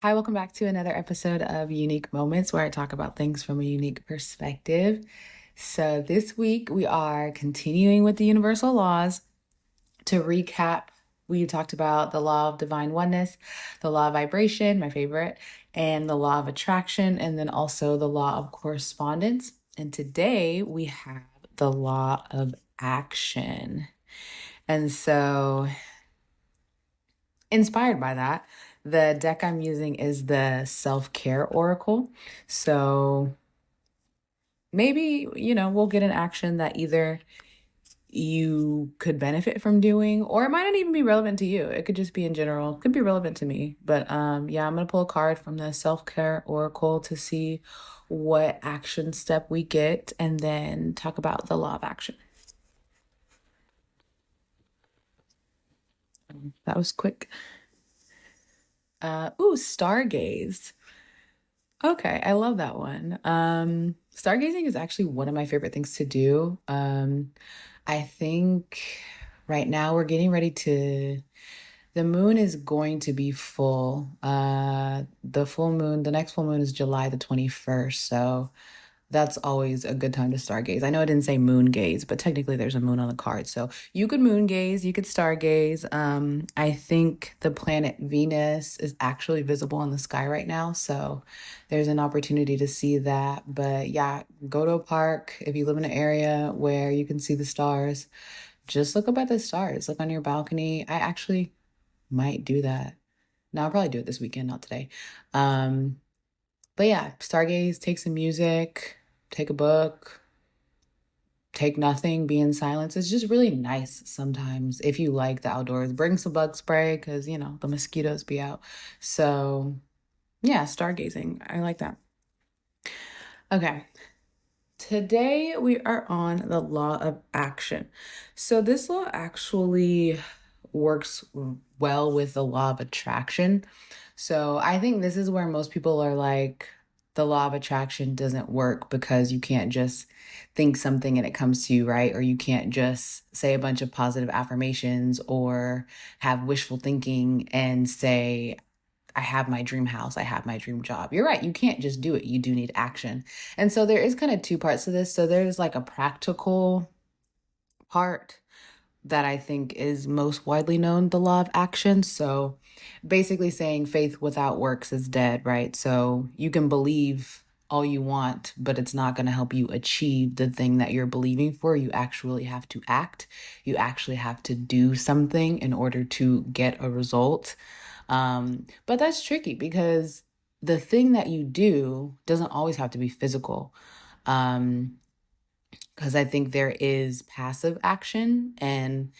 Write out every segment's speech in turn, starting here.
Hi, welcome back to another episode of Unique Moments where I talk about things from a unique perspective. So, this week we are continuing with the universal laws. To recap, we talked about the law of divine oneness, the law of vibration, my favorite, and the law of attraction, and then also the law of correspondence. And today we have the law of action. And so, inspired by that, the deck I'm using is the Self Care Oracle. So maybe, we'll get an action that either you could benefit from doing, or it might not even be relevant to you. It could just be in general, it could be relevant to me. But yeah, I'm going to pull a card from the Self Care Oracle to see what action step we get and then talk about the law of action. That was quick. Stargaze. Okay, I love that one. Stargazing is actually one of my favorite things to do. I think right now we're getting ready to, the moon is going to be full. The next full moon is July the 21st. So that's always a good time to stargaze. I know I didn't say moon gaze, but technically there's a moon on the card. So you could moon gaze, you could stargaze. I think the planet Venus is actually visible in the sky right now. So there's an opportunity to see that. But yeah, go to a park if you live in an area where you can see the stars. Just look up at the stars, look on your balcony. I actually might do that. No, I'll probably do it this weekend, not today. Um, but yeah, stargaze, take some music, take a book, take nothing, be in silence. It's just really nice sometimes if you like the outdoors. Bring some bug spray because, the mosquitoes be out. So yeah, stargazing. I like that. Okay. Today we are on the law of action. So this law actually works well with the law of attraction. So I think this is where most people are like, the law of attraction doesn't work because you can't just think something and it comes to you, right? Or you can't just say a bunch of positive affirmations or have wishful thinking and say, I have my dream house, I have my dream job. You're right, you can't just do it. You do need action. And so there is kind of two parts to this. So there's like a practical part that I think is most widely known, the law of action. So basically saying faith without works is dead, right? So you can believe all you want, but it's not going to help you achieve the thing that you're believing for. You actually have to act. You actually have to do something in order to get a result. But that's tricky because the thing that you do doesn't always have to be physical. Um, because I think there is passive action, and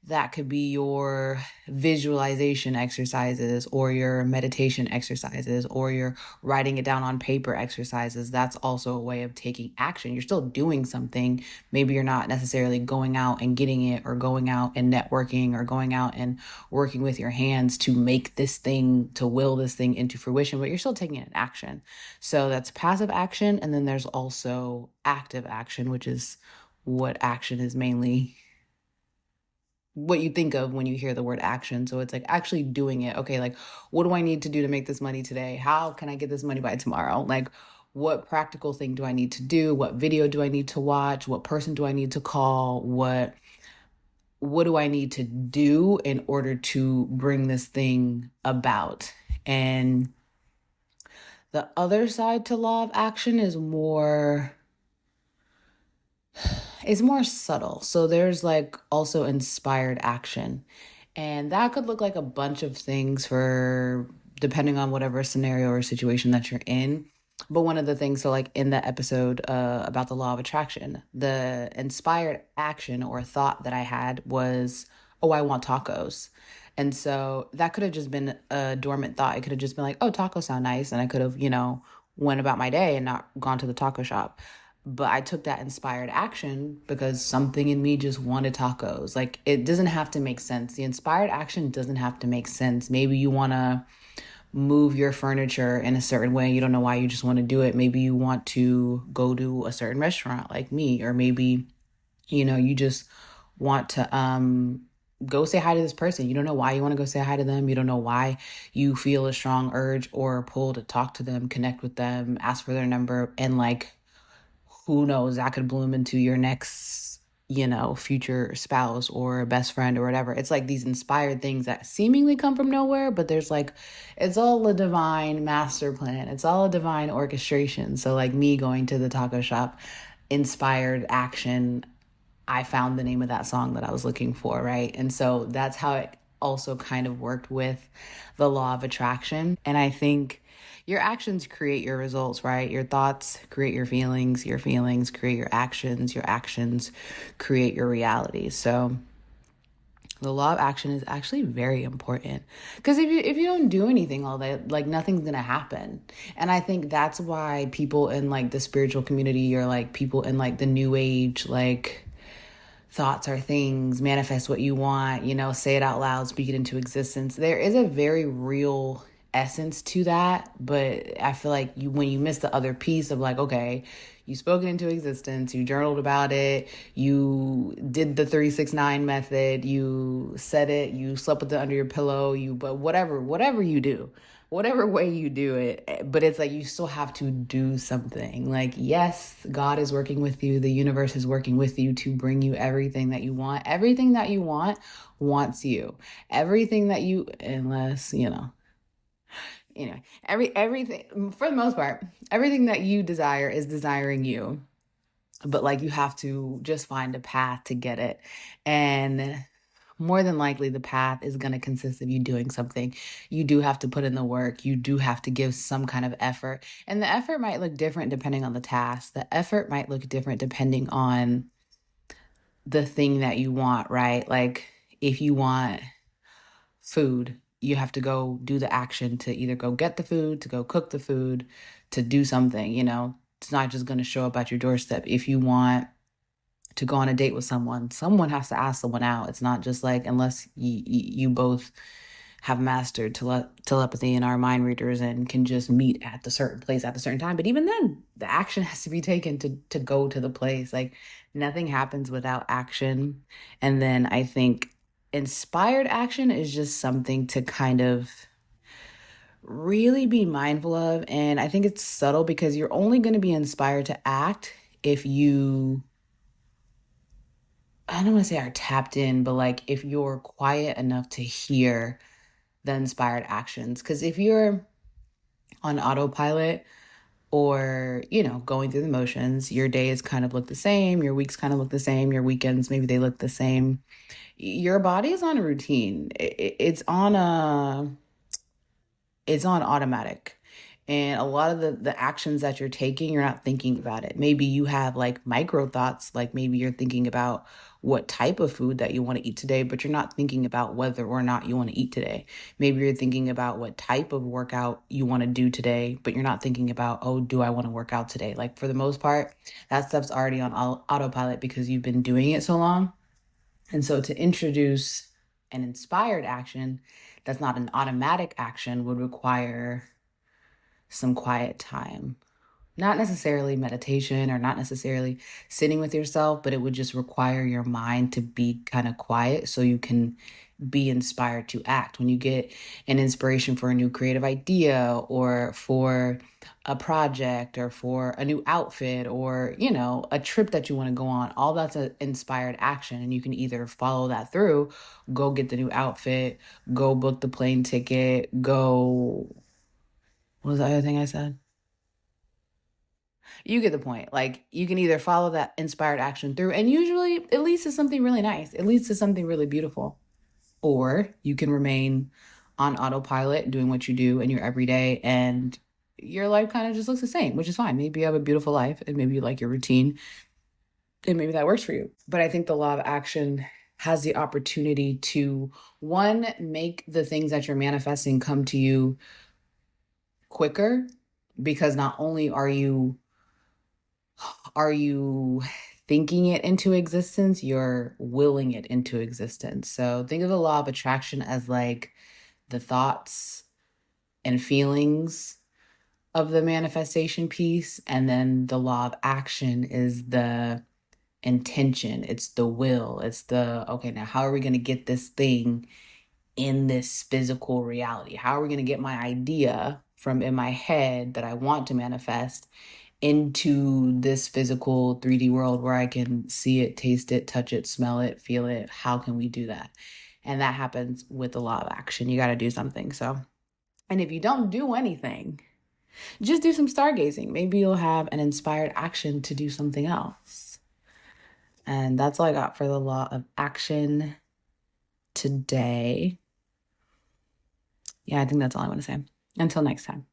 that could be your visualization exercises or your meditation exercises or your writing it down on paper exercises. That's also a way of taking action. You're still doing something. Maybe you're not necessarily going out and getting it or going out and networking or going out and working with your hands to make this thing, to will this thing into fruition, but you're still taking an action. So that's passive action. And then there's also active action, which is what action is mainly what you think of when you hear the word action. So it's like actually doing it. Okay, like what do I need to do to make this money today? How can I get this money by tomorrow? Like what practical thing do I need to do? What video do I need to watch? What person do I need to call? What do I need to do in order to bring this thing about? And the other side to law of action is more subtle. So there's like also inspired action. And that could look like a bunch of things for depending on whatever scenario or situation that you're in. But one of the things, so like in the episode about the law of attraction, the inspired action or thought that I had was, oh, I want tacos. And so that could have just been a dormant thought. It could have just been like, oh, tacos sound nice. And I could have, went about my day and not gone to the taco shop. But I took that inspired action because something in me just wanted tacos. Like it doesn't have to make sense. The inspired action doesn't have to make sense. Maybe you want to move your furniture in a certain way. You don't know why, you just want to do it. Maybe you want to go to a certain restaurant like me, or maybe, you just want to go say hi to this person. You don't know why you want to go say hi to them. You don't know why you feel a strong urge or a pull to talk to them, connect with them, ask for their number. And like, who knows, that could bloom into your next, future spouse or best friend or whatever. It's like these inspired things that seemingly come from nowhere, but there's like, it's all a divine master plan. It's all a divine orchestration. So, like me going to the taco shop, inspired action. I found the name of that song that I was looking for, right? And so that's how it also kind of worked with the law of attraction. And I think your actions create your results, right? Your thoughts create your feelings create your actions create your reality. So the law of action is actually very important because if you don't do anything all day, like nothing's gonna happen. And I think that's why people in like the spiritual community or like people in like the new age, like thoughts are things, manifest what you want, say it out loud, speak it into existence. There is a very real essence to that, but I feel like when you miss the other piece of like, okay, you spoke it into existence, you journaled about it, you did the 369 method, you said it, you slept with it under your pillow, but whatever you do, whatever way you do it, but it's like you still have to do something. Like, yes, God is working with you, the universe is working with you to bring you everything that you want. Everything that you want wants you. Everything that you, unless, anyway, everything for the most part, everything that you desire is desiring you. But like you have to just find a path to get it. And more than likely the path is going to consist of you doing something. You do have to put in the work. You do have to give some kind of effort. And the effort might look different depending on the task. The effort might look different depending on the thing that you want, right? Like if you want food, you have to go do the action to either go get the food, to go cook the food, to do something. It's not just going to show up at your doorstep. If you want to go on a date with someone has to ask someone out. It's not just like, unless you both have mastered telepathy and are mind readers and can just meet at the certain place at the certain time. But even then, the action has to be taken to go to the place. Like nothing happens without action. And then I think inspired action is just something to kind of really be mindful of. And I think it's subtle because you're only going to be inspired to act if you, I don't want to say are tapped in, but like if you're quiet enough to hear the inspired actions. Because if you're on autopilot or, going through the motions, your days kind of look the same, your weeks kind of look the same, your weekends, maybe they look the same. Your body is on a routine. It's on automatic. And a lot of the actions that you're taking, you're not thinking about it. Maybe you have like micro thoughts, like maybe you're thinking about what type of food that you want to eat today, but you're not thinking about whether or not you want to eat today. Maybe you're thinking about what type of workout you want to do today, but you're not thinking about, oh, do I want to work out today? Like for the most part, that stuff's already on autopilot because you've been doing it so long. And so to introduce an inspired action that's not an automatic action would require some quiet time. Not necessarily meditation or not necessarily sitting with yourself, but it would just require your mind to be kind of quiet so you can be inspired to act. When you get an inspiration for a new creative idea or for a project or for a new outfit or, a trip that you want to go on, all that's an inspired action. And you can either follow that through, go get the new outfit, go book the plane ticket, go, what was the other thing I said? You get the point. Like you can either follow that inspired action through, and usually it leads to something really nice. It leads to something really beautiful. Or you can remain on autopilot doing what you do in your everyday and your life kind of just looks the same, which is fine. Maybe you have a beautiful life and maybe you like your routine and maybe that works for you. But I think the law of action has the opportunity to, one, make the things that you're manifesting come to you quicker because not only are you thinking it into existence, you're willing it into existence. So think of the law of attraction as like the thoughts and feelings of the manifestation piece. And then the law of action is the intention, it's the will, it's the, okay, now how are we going to get this thing in this physical reality? How are we going to get my idea from in my head that I want to manifest into this physical 3D world where I can see it, taste it, touch it, smell it, feel it? How can we do that? And that happens with a lot of action. You got to do something. So, and if you don't do anything, just do some stargazing. Maybe you'll have an inspired action to do something else. And that's all I got for the law of action today. Yeah, I think that's all I want to say. Until next time.